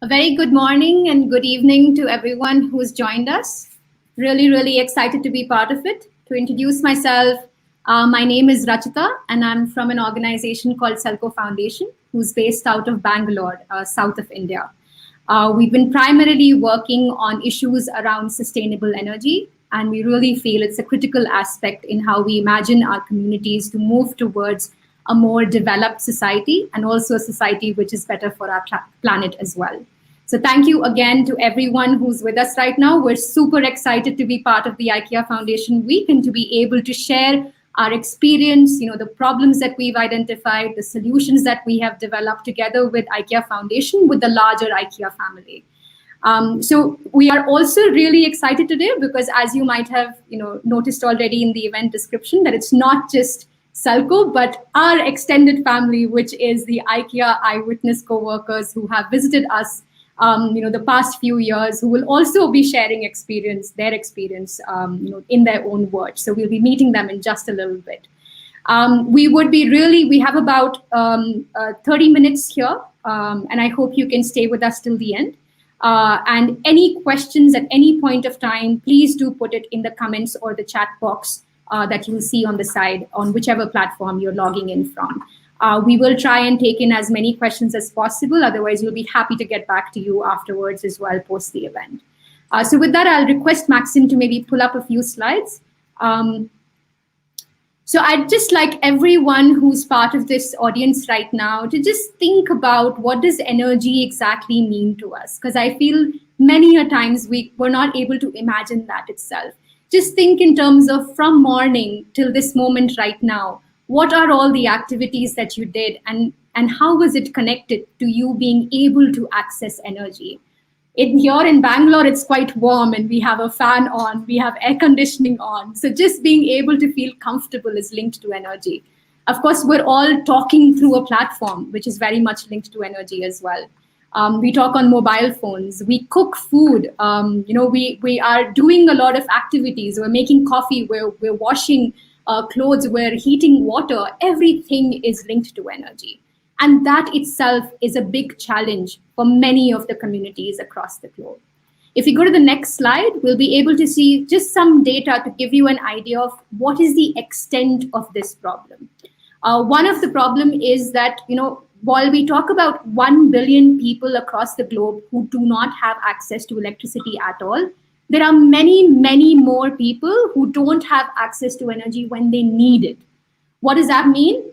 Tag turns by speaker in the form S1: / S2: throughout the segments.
S1: A very good morning and good evening to everyone who's joined us. Really excited to be part of it. To introduce myself, my name is Rachita, and I'm from an organization called SELCO Foundation, who's based out of Bangalore, south of India. We've been primarily working on issues around sustainable energy, and we really feel it's a critical aspect in how we imagine our communities to move towards a more developed society and also a society which is better for our planet as well. So thank you again to everyone who's with us right now. We're super excited to be part of the IKEA Foundation Week and to be able to share our experience, the problems that we've identified, the solutions that we have developed together with IKEA Foundation, with the larger IKEA family. So we are also really excited today because, as you might have noticed already in the event description, that it's not just SELCO, but our extended family, which is the IKEA IWitness co-workers who have visited us the past few years, who will also be sharing their experience, in their own words. So we'll be meeting them in just a little bit. We have about 30 minutes here, and I hope you can stay with us till the end. And any questions at any point of time, please do put it in the comments or the chat box that you'll see on the side on whichever platform you're logging in from. We will try and take in as many questions as possible. Otherwise, we'll be happy to get back to you afterwards as well, post the event. So with that, I'll request Maxim to maybe pull up a few slides. So I'd just like everyone who's part of this audience right now to just think about what does energy exactly mean to us? Because I feel many a times we're not able to imagine that itself. Just think in terms of from morning till this moment right now. What are all the activities that you did and how was it connected to you being able to access energy? Here in Bangalore, it's quite warm and we have a fan on, we have air conditioning on. So just being able to feel comfortable is linked to energy. Of course, we're all talking through a platform, which is very much linked to energy as well. We talk on mobile phones, we cook food, we are doing a lot of activities, we're making coffee, we're washing clothes, we're heating water, everything is linked to energy. And that itself is a big challenge for many of the communities across the globe. If we go to the next slide, we'll be able to see just some data to give you an idea of what is the extent of this problem. One of the problem is that, while we talk about 1 billion people across the globe who do not have access to electricity at all, there are many more people who don't have access to energy when they need it. What does that mean?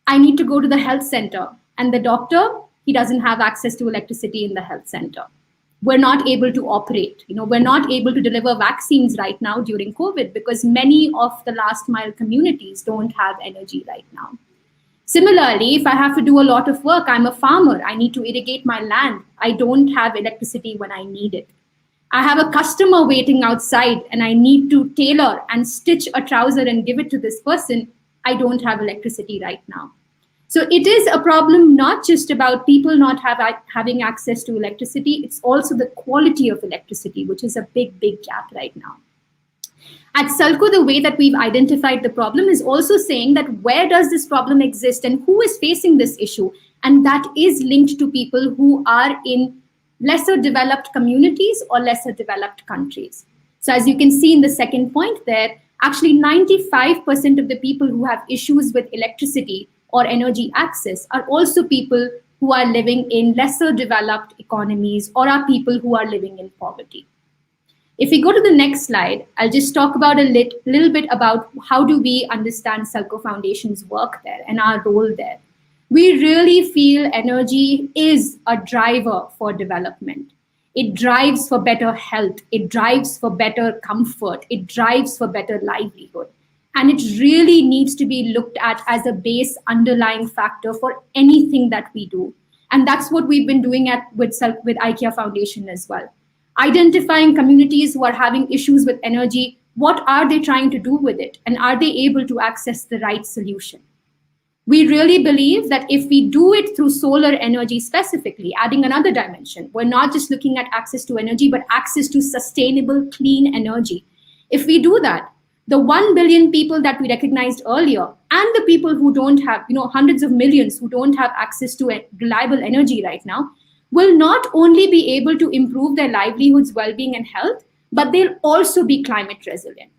S1: I need to go to the health center, and the doctor, he doesn't have access to electricity in the health center. We're not able to operate. We're not able to deliver vaccines right now during COVID because many of the last mile communities don't have energy right now. Similarly, if I have to do a lot of work, I'm a farmer, I need to irrigate my land. I don't have electricity when I need it. I have a customer waiting outside and I need to tailor and stitch a trouser and give it to this person. I don't have electricity right now. So it is a problem not just about people not having access to electricity, it's also the quality of electricity, which is a big gap right now. At SELCO, the way that we've identified the problem is also saying that where does this problem exist and who is facing this issue? And that is linked to people who are in lesser developed communities or lesser developed countries. So as you can see in the second point there, actually 95% of the people who have issues with electricity or energy access are also people who are living in lesser developed economies or are people who are living in poverty. If we go to the next slide, I'll just talk about a little bit about how do we understand SELCO Foundation's work there and our role there. We really feel energy is a driver for development. It drives for better health. It drives for better comfort. It drives for better livelihood. And it really needs to be looked at as a base underlying factor for anything that we do. And that's what we've been doing with IKEA Foundation as well. Identifying communities who are having issues with energy, what are they trying to do with it? And are they able to access the right solution? We really believe that if we do it through solar energy specifically, adding another dimension, we're not just looking at access to energy, but access to sustainable, clean energy. If we do that, the 1 billion people that we recognized earlier and the people who don't have, hundreds of millions who don't have access to reliable energy right now, will not only be able to improve their livelihoods, well-being, and health, but they'll also be climate resilient.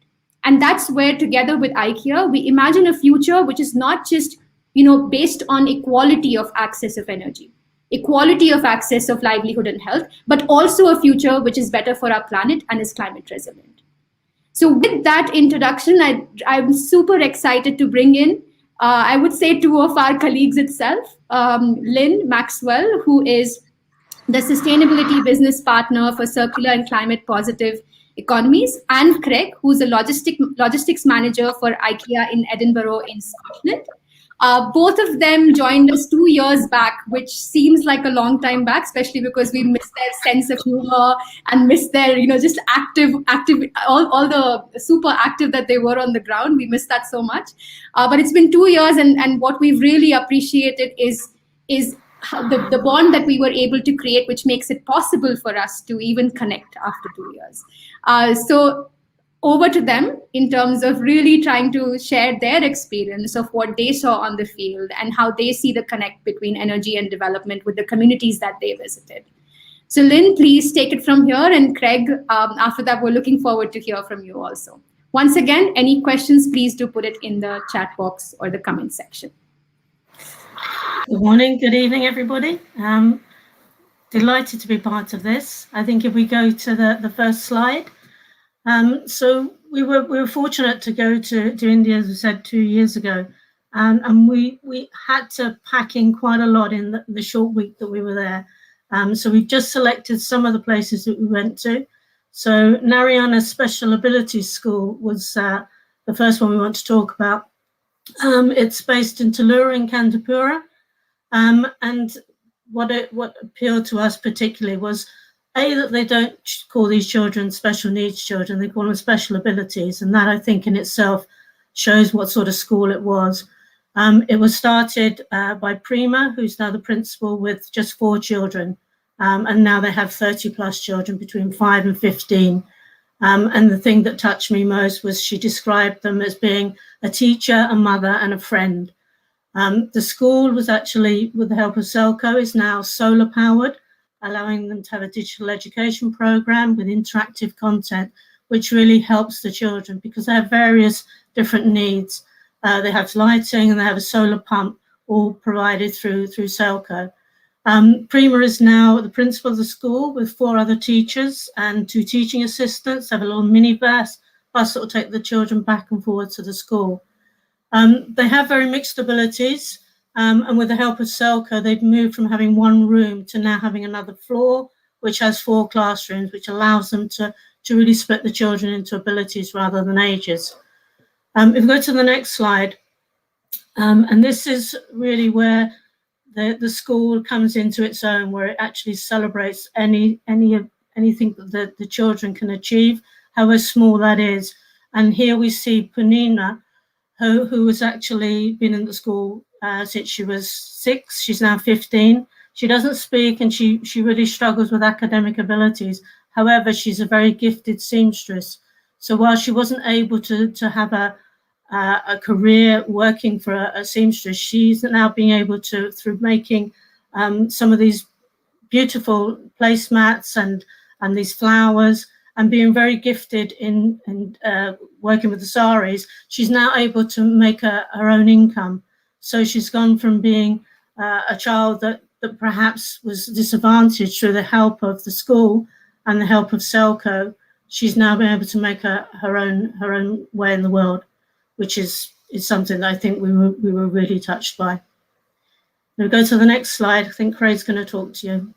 S1: And that's where, together with IKEA, we imagine a future which is not just, based on equality of access of energy, equality of access of livelihood and health, but also a future which is better for our planet and is climate resilient. So with that introduction, I'm super excited to bring in, I would say, two of our colleagues itself, Lynn Maxwell, who is the Sustainability Business Partner for Circular and Climate Positive Economies, and Craig, who's a logistics manager for IKEA in Edinburgh in Scotland. Both of them joined us 2 years back, which seems like a long time back, especially because we missed their sense of humor and missed their, just active, all the super active that they were on the ground. We missed that so much. But it's been 2 years, and what we've really appreciated is the bond that we were able to create, which makes it possible for us to even connect after 2 years. So over to them in terms of really trying to share their experience of what they saw on the field and how they see the connect between energy and development with the communities that they visited. So Lynn, please take it from here, and Craig, after that, we're looking forward to hear from you also. Once again, any questions, please do put it in the chat box or the comment section.
S2: Good morning, good evening, everybody. Delighted to be part of this. I think if we go to the first slide. So we were fortunate to go to India, as I said, 2 years ago, and we had to pack in quite a lot in the short week that we were there. So we've just selected some of the places that we went to. So Narayana Special Abilities School was the first one we want to talk about. It's based in Tallur in Kandapura. And what appealed to us particularly was, that they don't call these children special needs children, they call them special abilities. And that, I think, in itself shows what sort of school it was. It was started by Prima, who's now the principal, with just 4 children. And now they have 30 plus children between 5 and 15. And the thing that touched me most was she described them as being a teacher, a mother, and a friend. The school was actually, with the help of SELCO, is now solar powered, allowing them to have a digital education program with interactive content, which really helps the children because they have various different needs. They have lighting and they have a solar pump, all provided through SELCO. Prima is now the principal of the school with 4 other teachers and 2 teaching assistants. They have a little minibus that will take the children back and forward to the school. They have very mixed abilities, and with the help of SELCO, they've moved from having 1 room to now having another floor, which has 4 classrooms, which allows them to really split the children into abilities rather than ages. If we go to the next slide, and this is really where the school comes into its own, where it actually celebrates anything that the children can achieve, however small that is. And here we see Punina, who has actually been in the school since she was 6. She's now 15. She doesn't speak and she really struggles with academic abilities. However, she's a very gifted seamstress. So while she wasn't able to have a career working for a seamstress, she's now being able to, through making some of these beautiful placemats and these flowers, and being very gifted in working with the saris, she's now able to make her own income. So she's gone from being a child that perhaps was disadvantaged through the help of the school and the help of SELCO. She's now been able to make her own way in the world, which is something that I think we were really touched by. We'll go to the next slide. I think Craig's going to talk to you.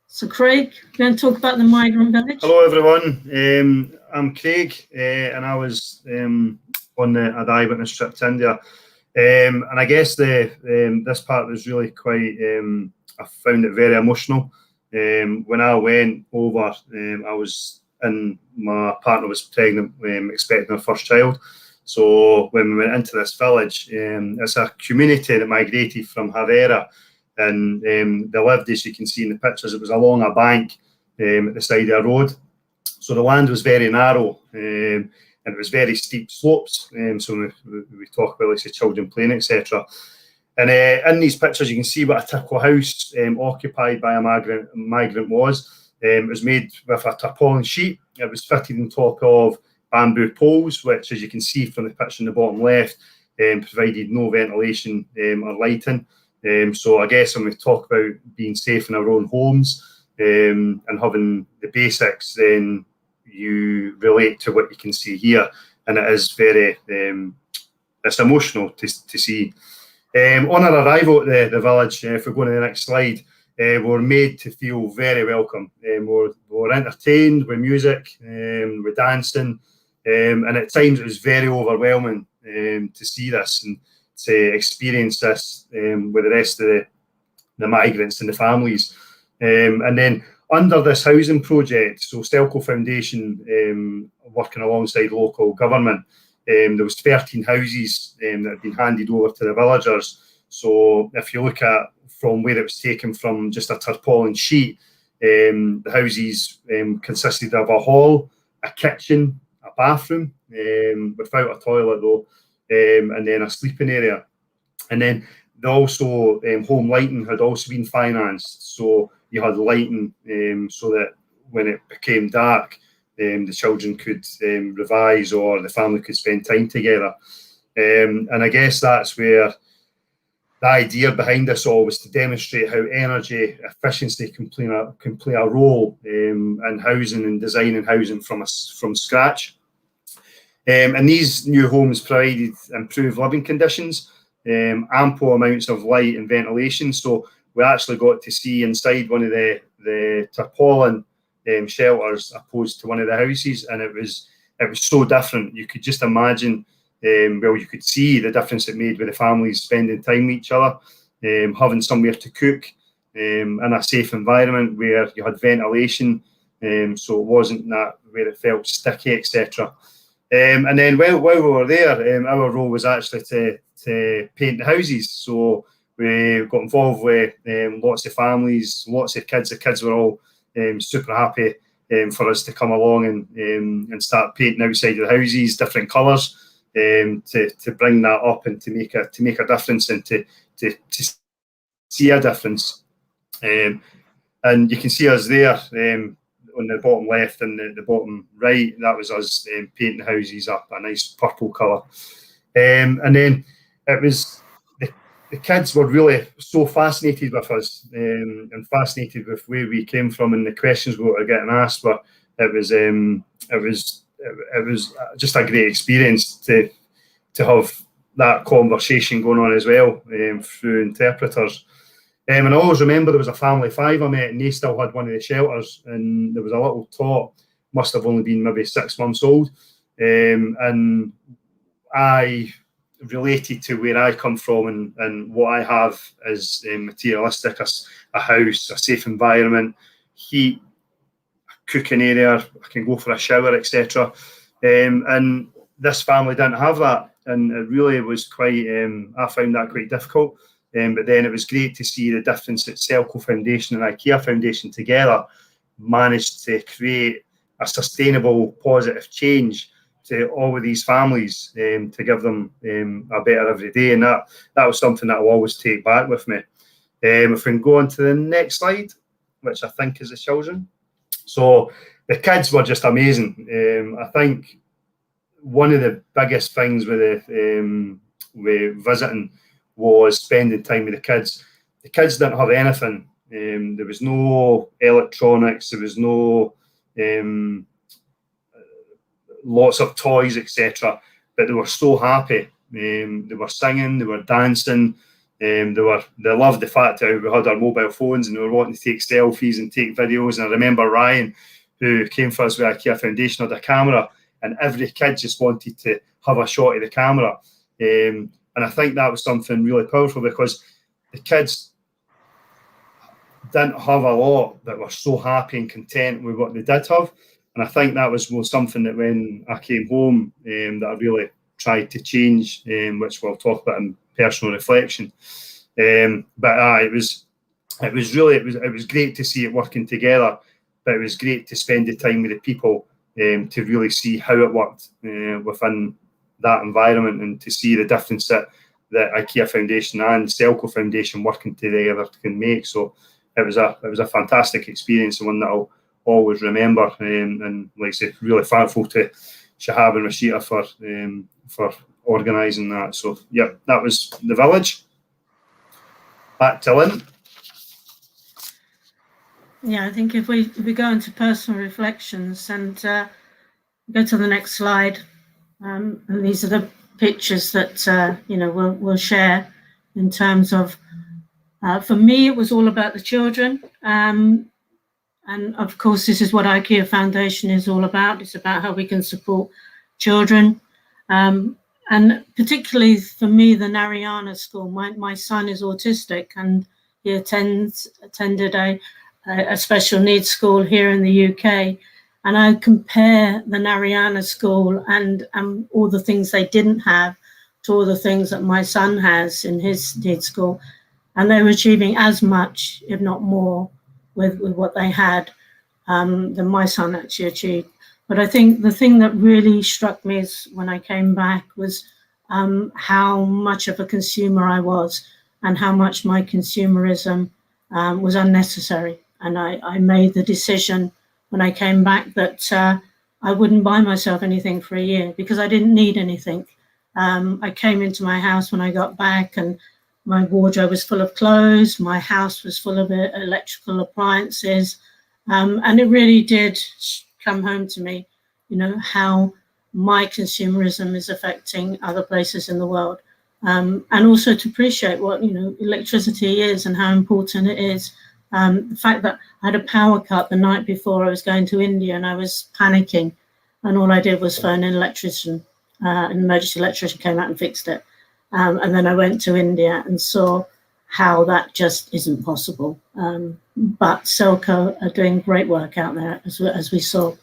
S2: So Craig, you're going to talk about the Migrant Village.
S3: Hello everyone, I'm Craig and I was on the IKEA trip to India, and I guess this part was really quite, I found it very emotional. When I went over, my partner was pregnant, expecting her first child. So when we went into this village, it's a community that migrated from Havera. And they lived, as you can see in the pictures, it was along a bank at the side of the road. So the land was very narrow, and it was very steep slopes. So we talk about, like, say, children playing, etc. And in these pictures, you can see what a typical house occupied by a migrant was. It was made with a tarpaulin sheet. It was fitted on top of bamboo poles, which, as you can see from the picture in the bottom left, provided no ventilation or lighting. So I guess when we talk about being safe in our own homes and having the basics, then you relate to what you can see here, and it is very it's emotional to see. On our arrival at the village, if we go to the next slide, we were made to feel very welcome. We were entertained with music, with dancing, and at times it was very overwhelming to see this and to experience this with the rest of the migrants and the families. And then under this housing project, so SELCO Foundation, working alongside local government, there was 13 houses that had been handed over to the villagers. So if you look at from where it was taken from just a tarpaulin sheet, the houses consisted of a hall, a kitchen, a bathroom, without a toilet though, and then a sleeping area. And then also home lighting had also been financed. So you had lighting so that when it became dark, the children could revise or the family could spend time together. And I guess that's where the idea behind this all was to demonstrate how energy efficiency can play a role in housing and designing housing from scratch. And these new homes provided improved living conditions, ample amounts of light and ventilation. So we actually got to see inside one of the tarpaulin shelters opposed to one of the houses, and it was so different. You could just imagine, you could see the difference it made with the families spending time with each other, having somewhere to cook, in a safe environment where you had ventilation, so it wasn't that where it felt sticky, etc. And then while we were there, our role was actually to paint the houses. So we got involved with lots of families, lots of kids. The kids were all super happy for us to come along and start painting outside of the houses, different colours, to bring that up and to make a difference and to see a difference. And you can see us there on the bottom left and the bottom right. That was us painting the houses up a nice purple colour. And then it was the kids were really so fascinated with us and fascinated with where we came from and the questions we were getting asked. But it was just a great experience to have that conversation going on as well through interpreters. And I always remember there was a family of 5 I met, and they still had one of the shelters, and there was a little tot, must have only been maybe 6 months old, and I related to where I come from and what I have is materialistic, a house, a safe environment, heat, a cooking area, I can go for a shower, etc. And this family didn't have that, and it really was quite, I found that quite difficult. But then it was great to see the difference that SELCO Foundation and IKEA Foundation together managed to create a sustainable, positive change to all of these families, to give them a better every day. And that was something that I'll always take back with me. If we can go on to the next slide, which I think is the children. So the kids were just amazing. I think one of the biggest things with visiting was spending time with the kids. The kids didn't have anything. There was no electronics. There was no lots of toys, etc. But they were so happy. They were singing. They were dancing. They loved the fact that we had our mobile phones and they were wanting to take selfies and take videos. And I remember Ryan, who came for us with IKEA Foundation, had a camera, and every kid just wanted to have a shot of the camera. And I think that was something really powerful because the kids didn't have a lot, but were so happy and content with what they did have. And I think that was something that when I came home that I really tried to change, which we'll talk about in personal reflection. But it was great to see it working together. but it was great to spend the time with the people to really see how it worked within that environment, and to see the difference that IKEA Foundation and SELCO Foundation working together can make. So it was a fantastic experience, and one that I'll always remember. And like I say, really thankful to Shahab and Rashida for organising that. So yeah, that was the village. Back to Lynn.
S2: Yeah, I think if we go into personal reflections and go to the next slide, and these are the pictures that we'll share in terms of. For me, it was all about the children, and of course, this is what IKEA Foundation is all about. It's about how we can support children, and particularly for me, the Narayana school. My son is autistic, and he attended a special needs school here in the UK. And I compare the Narayana school and all the things they didn't have to all the things that my son has in his needs school. And they were achieving as much, if not more, with what they had than my son actually achieved. But I think the thing that really struck me is when I came back was how much of a consumer I was, and how much my consumerism was unnecessary. And I made the decision when I came back that I wouldn't buy myself anything for a year, because I didn't need anything. I came into my house when I got back, and my wardrobe was full of clothes. My house was full of electrical appliances. And it really did come home to me, how my consumerism is affecting other places in the world. And also to appreciate what, electricity is and how important it is. The fact that I had a power cut the night before I was going to India, and I was panicking, and all I did was phone an electrician. An emergency electrician came out and fixed it. And then I went to India and saw how that just isn't possible. But SELCO are doing great work out there, as we saw.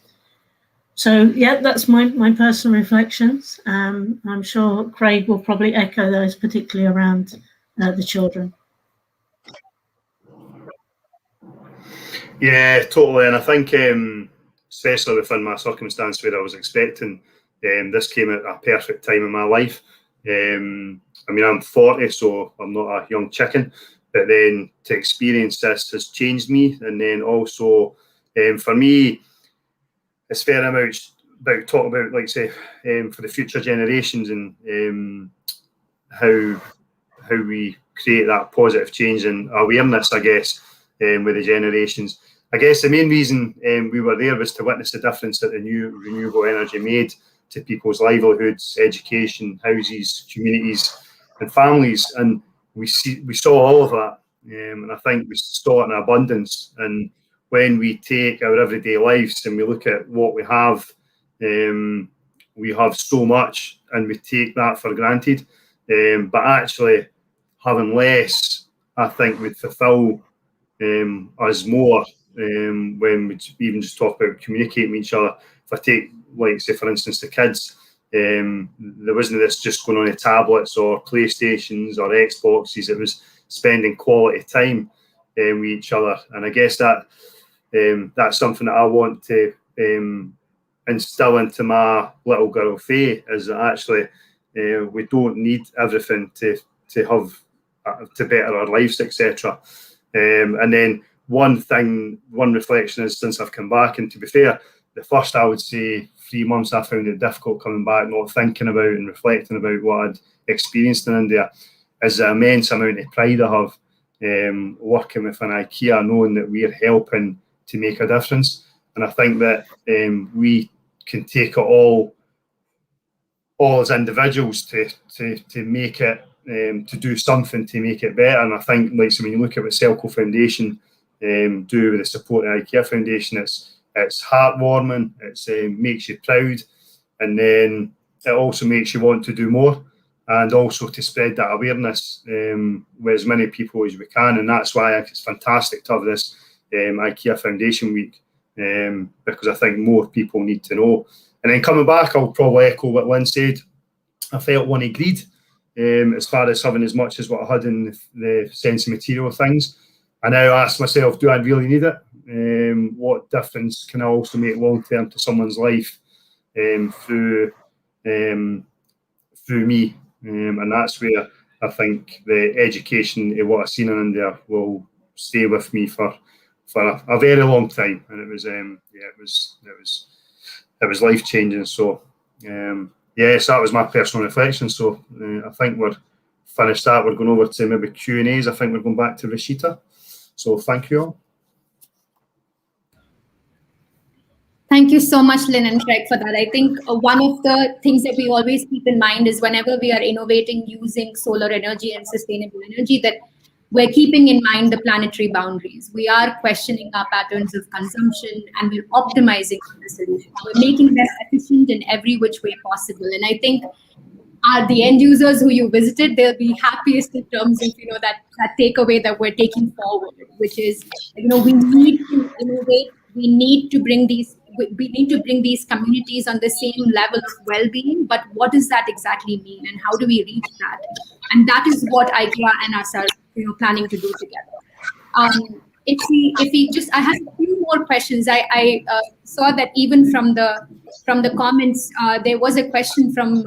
S2: So yeah, that's my personal reflections. I'm sure Craig will probably echo those, particularly around the children.
S3: Yeah, totally. And I think, especially within my circumstance where I was expecting, this came at a perfect time in my life. I'm 40, so I'm not a young chicken, but then to experience this has changed me. And then also, for me, it's very much about talk about, like say, for the future generations, and how we create that positive change and awareness, I guess, with the generations. I guess the main reason we were there was to witness the difference that the new renewable energy made to people's livelihoods, education, houses, communities, and families. And we saw all of that, and I think we saw it in abundance. And when we take our everyday lives and we look at what we have so much, and we take that for granted. But actually, having less, I think, would fulfill us more. When we even just talk about communicating with each other. If I take, like, say, for instance, the kids, there wasn't this just going on the tablets or PlayStations or Xboxes. It was spending quality time with each other. And I guess that that's something that I want to instill into my little girl Faye, is that actually we don't need everything to have to better our lives, etc. And then one reflection is, since I've come back, and to be fair, the first, I would say, 3 months I found it difficult coming back, not thinking about and reflecting about what I'd experienced in India, is the immense amount of pride I have working within IKEA, knowing that we're helping to make a difference. And I think that we can take it all as individuals to make it, to do something to make it better. And I think, like, so when you look at what SELCO Foundation do with the support of IKEA Foundation, it's heartwarming, it makes you proud, and then it also makes you want to do more, and also to spread that awareness with as many people as we can. And that's why it's fantastic to have this IKEA Foundation Week, because I think more people need to know. And then coming back, I'll probably echo what Lynn said. I felt one of greed, as far as having as much as what I had in the sense of material things. I now ask myself, do I really need it? what difference can I also make long term to someone's life through me, and that's where I think the education of what I've seen in India will stay with me for a very long time, and it was life changing. So yes, that was my personal reflection. So I think we're finished that. We're going over to maybe Q&As. I think we're going back to Rashita. So thank you all.
S1: Thank you so much, Lynn and Craig, for that. I think one of the things that we always keep in mind is whenever we are innovating using solar energy and sustainable energy, that we're keeping in mind the planetary boundaries. We are questioning our patterns of consumption, and we're optimizing the solution. We're making them efficient in every which way possible. And I think the end users who you visited, they'll be happiest in terms of that takeaway that we're taking forward, which is we need to innovate. We need to bring these communities on the same level of well-being, but what does that exactly mean, and how do we reach that? And that is what IKEA and us are planning to do together. If we just, I have a few more questions. I saw that even from the comments, there was a question from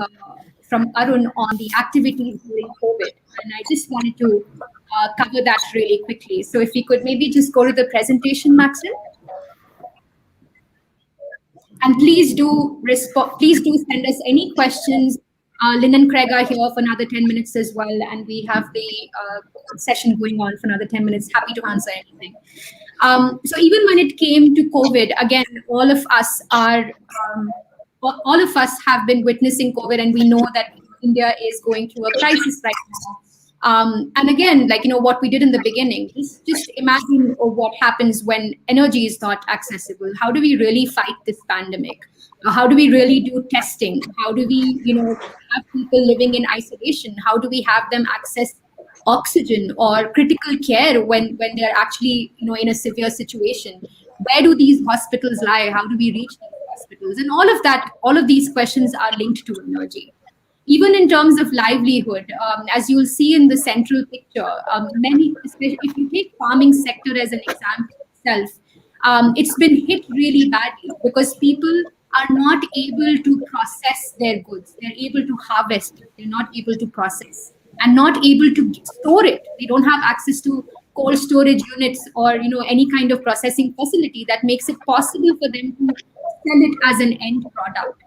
S1: Arun on the activities during COVID, and I just wanted to cover that really quickly. So if we could maybe just go to the presentation, Maxwell. And please do send us any questions. Lynn and Craig are here for another 10 minutes as well, and we have the session going on for another 10 minutes. Happy to answer anything. So even when it came to COVID, again, all of us have been witnessing COVID, and we know that India is going through a crisis right now. And again, what we did in the beginning, just imagine what happens when energy is not accessible. How do we really fight this pandemic? How do we really do testing? How do we, have people living in isolation? How do we have them access oxygen or critical care when they're actually, in a severe situation? Where do these hospitals lie? How do we reach these hospitals? And all of these questions are linked to energy. Even in terms of livelihood, as you'll see in the central picture, especially if you take farming sector as an example itself, it's been hit really badly because people are not able to process their goods. They're able to harvest it. They're not able to process and not able to store it. They don't have access to cold storage units or any kind of processing facility that makes it possible for them to sell it as an end product.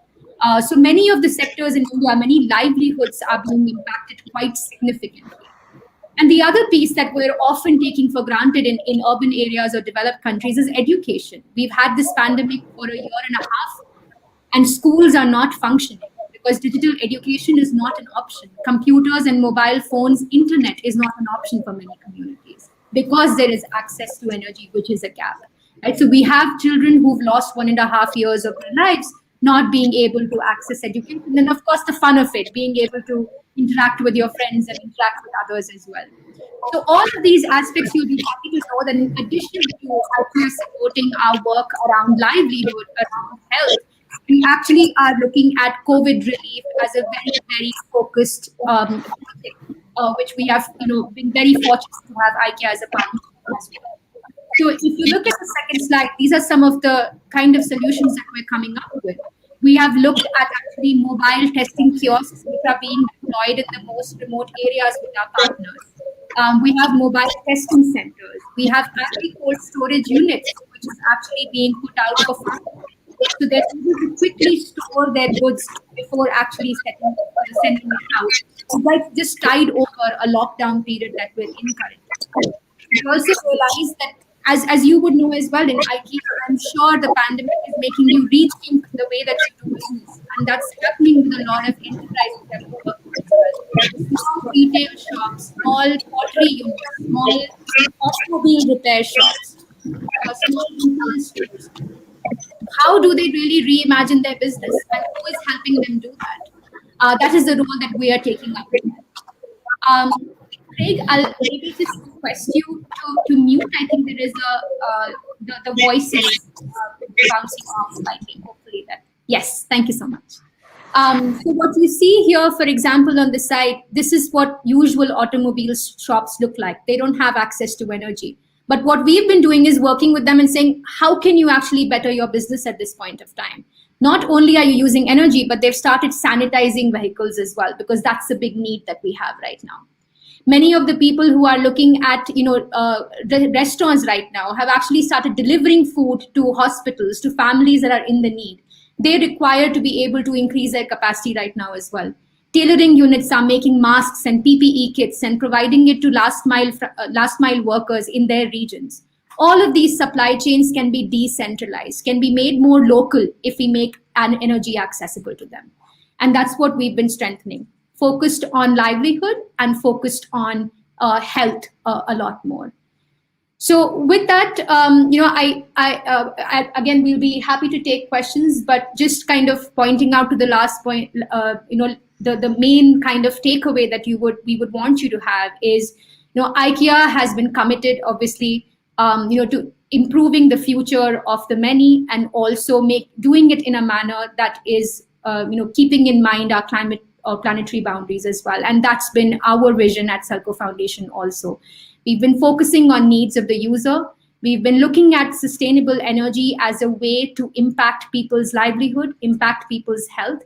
S1: So many of the sectors in India, many livelihoods are being impacted quite significantly. And the other piece that we're often taking for granted in urban areas or developed countries is education. We've had this pandemic for a year and a half, and schools are not functioning because digital education is not an option. Computers and mobile phones, internet is not an option for many communities because there is access to energy, which is a gap. Right? So we have children who've lost 1.5 years of their lives not being able to access education. And then, of course, the fun of it, being able to interact with your friends and interact with others as well. So all of these aspects, you'll be happy to know that in addition to IKEA supporting our work around livelihood, around health, we actually are looking at COVID relief as a very, very focused project, which we have been very fortunate to have IKEA as a partner as well. So if you look at the second slide, these are some of the kind of solutions that we're coming up with. We have looked at actually mobile testing kiosks, which are being deployed in the most remote areas with our partners. We have mobile testing centers. We have actually cold storage units, which is actually being put out for farmers. So they're able to quickly store their goods before actually sending it out. So that's just tied over a lockdown period that we're in currently. We also realize that as you would know as well in IKEA, I'm sure the pandemic is making you rethink the way that you do business. And that's happening with a lot of enterprises that we work with. Small retail shops, small pottery units, small automobile repair shops, small retail stores. How do they really reimagine their business? And who is helping them do that? That is the role that we are taking up. Craig, I'll maybe just request you to mute. I think there is the voice is bouncing off slightly. Hopefully that. Yes, thank you so much. So what you see here, for example, on the side, this is what usual automobile shops look like. They don't have access to energy. But what we've been doing is working with them and saying, how can you actually better your business at this point of time? Not only are you using energy, but they've started sanitizing vehicles as well, because that's the big need that we have right now. Many of the people who are looking at the restaurants right now have actually started delivering food to hospitals, to families that are in the need. They require to be able to increase their capacity right now as well. Tailoring units are making masks and PPE kits and providing it to last mile workers in their regions. All of these supply chains can be decentralized, can be made more local if we make an energy accessible to them. And that's what we've been strengthening, focused on livelihood and focused on health a lot more. So with that, again, we'll be happy to take questions, but just kind of pointing out to the last point, the main kind of takeaway that we would want you to have is, IKEA has been committed, obviously, to improving the future of the many, and also doing it in a manner that is, keeping in mind our climate or planetary boundaries as well. And that's been our vision at SELCO Foundation also. We've been focusing on needs of the user. We've been looking at sustainable energy as a way to impact people's livelihood, impact people's health,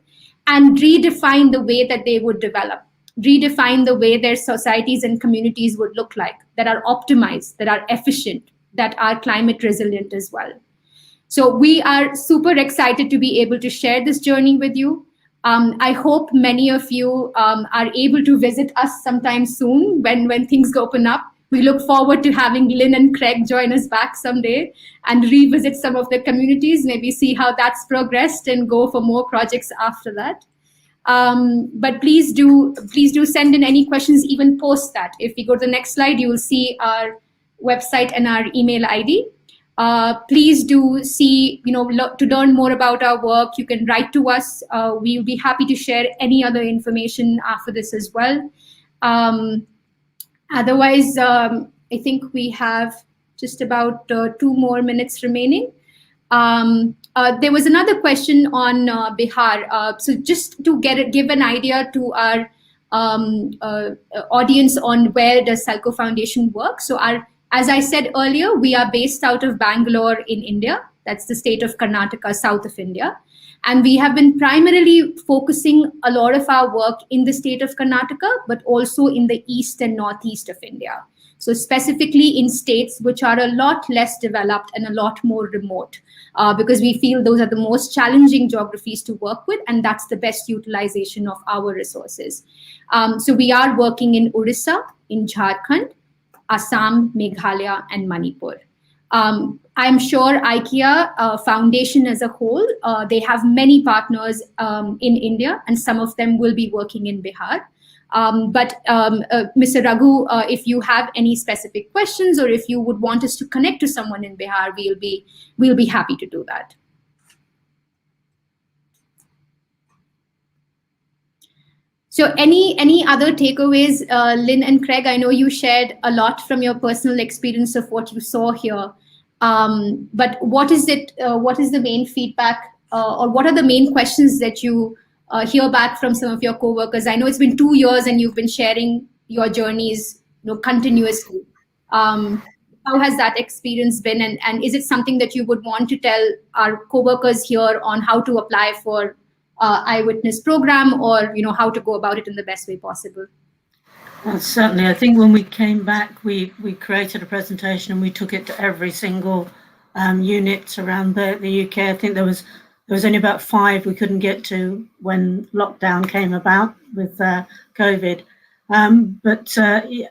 S1: and redefine the way that they would develop, redefine the way their societies and communities would look like, that are optimized, that are efficient, that are climate resilient as well. So we are super excited to be able to share this journey with you. I hope many of you are able to visit us sometime soon when things open up. We look forward to having Lynn and Craig join us back someday and revisit some of the communities, maybe see how that's progressed and go for more projects after that. But please do send in any questions, even post that. If we go to the next slide, you will see our website and our email ID. Please do see, to learn more about our work, you can write to us. We'll be happy to share any other information after this as well. Otherwise, I think we have just about 2 more minutes remaining. There was another question on Bihar. So just to give an idea to our audience on where does SELCO Foundation work. So as I said earlier, we are based out of Bangalore in India. That's the state of Karnataka, south of India. And we have been primarily focusing a lot of our work in the state of Karnataka, but also in the east and northeast of India. So specifically in states which are a lot less developed and a lot more remote, because we feel those are the most challenging geographies to work with, and that's the best utilization of our resources. So we are working in Orissa, in Jharkhand, Assam, Meghalaya, and Manipur. I'm sure IKEA Foundation as a whole, they have many partners in India, and some of them will be working in Bihar. But Mr. Raghu, if you have any specific questions, or if you would want us to connect to someone in Bihar, we'll be happy to do that. So any other takeaways, Lynn and Craig? I know you shared a lot from your personal experience of what you saw here. But what is the main feedback, or what are the main questions that you hear back from some of your coworkers? I know it's been 2 years and you've been sharing your journeys, continuously. How has that experience been, and is it something that you would want to tell our coworkers here on how to apply for IWitness program, or how to go about it in the best way possible?
S2: Certainly, I think when we came back, we created a presentation and we took it to every single unit around the UK. I think there was only about 5 we couldn't get to when lockdown came about with COVID.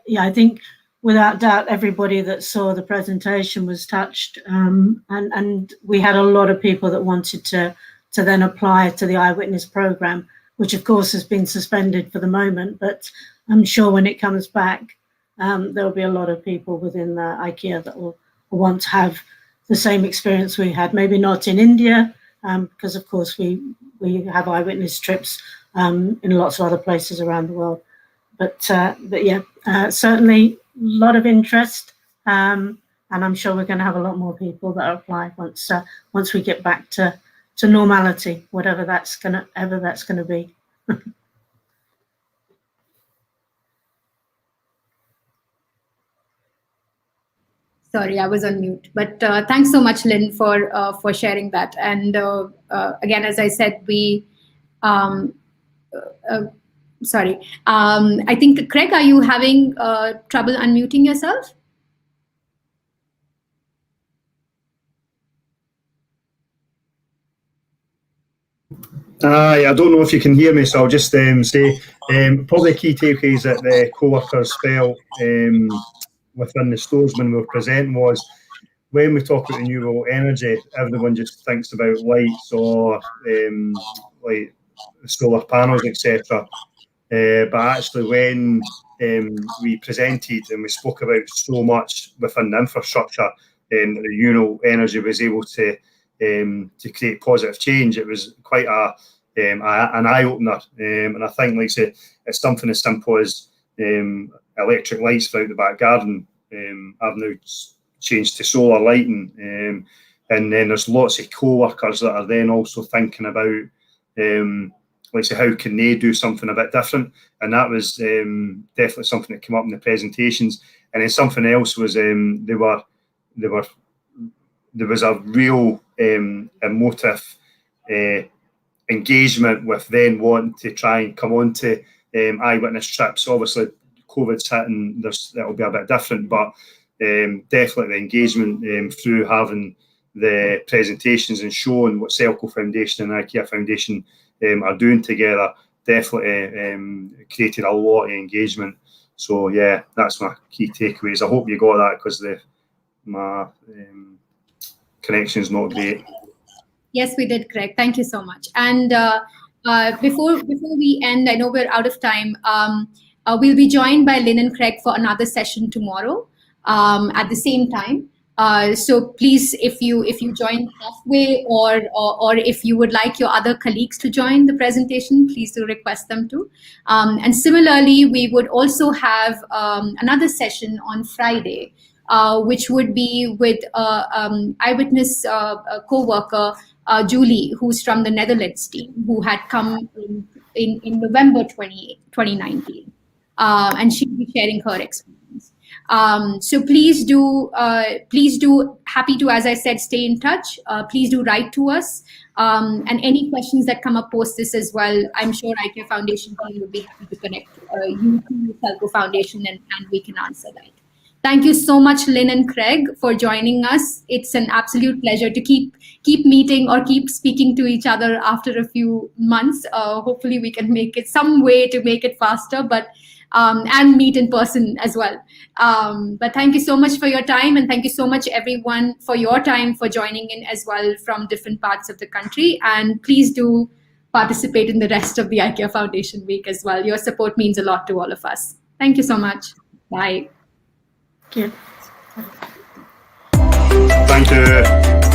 S2: Yeah, I think without doubt everybody that saw the presentation was touched, and we had a lot of people that wanted to then apply to the IWitness program, which of course has been suspended for the moment, but I'm sure when it comes back, there'll be a lot of people within the IKEA that will want to have the same experience we had. Maybe not in India, because of course we have IWitness trips in lots of other places around the world. But yeah, certainly a lot of interest, and I'm sure we're going to have a lot more people that apply once we get back to normality, whatever that's going to be.
S1: Sorry, I was on mute. But thanks so much, Lynn, for sharing that. And again, as I said, sorry. I think, Craig, are you having trouble unmuting yourself?
S3: I don't know if you can hear me, so I'll just say probably key takeaways that the co-workers felt within the stores when we were presenting was, when we talk about renewable energy, everyone just thinks about lights or like solar panels, etc. But actually, when we presented and we spoke about so much within the infrastructure, the renewable energy was able to create positive change. It was quite an eye opener, and I think, like I say, it's something as simple as electric lights throughout the back garden. I've now changed to solar lighting, and then there's lots of co-workers that are then also thinking about, like I say, how can they do something a bit different, and that was definitely something that came up in the presentations. And then something else was there was a real emotive engagement with then wanting to try and come on to eyewitness trips. Obviously, COVID's hitting, that'll be a bit different, but definitely the engagement through having the presentations and showing what SELCO Foundation and IKEA Foundation are doing together definitely created a lot of engagement. So yeah, that's my key takeaways. I hope you got that, because my connection is not great.
S1: Yes, we did, Craig. Thank you so much. And before we end, I know we're out of time. We'll be joined by Lynn and Craig for another session tomorrow at the same time. So please, if you join halfway, or if you would like your other colleagues to join the presentation, please do request them to. And similarly, we would also have another session on Friday, which would be with eyewitness co-worker Julie, who's from the Netherlands team, who had come in November 2019, and she'll be sharing her experience. So please do, happy to, as I said, stay in touch. Please do write to us, and any questions that come up post this as well. I'm sure IKEA Foundation team would be happy to connect you to SELCO Foundation, and we can answer that. Thank you so much, Lynn and Craig, for joining us. It's an absolute pleasure to keep meeting or keep speaking to each other after a few months. Hopefully we can make it some way to make it faster, but and meet in person as well. But thank you so much for your time, and thank you so much, everyone, for your time, for joining in as well from different parts of the country. And please do participate in the rest of the IKEA Foundation Week as well. Your support means a lot to all of us. Thank you so much. Bye.
S2: Thank you.
S3: Thank you.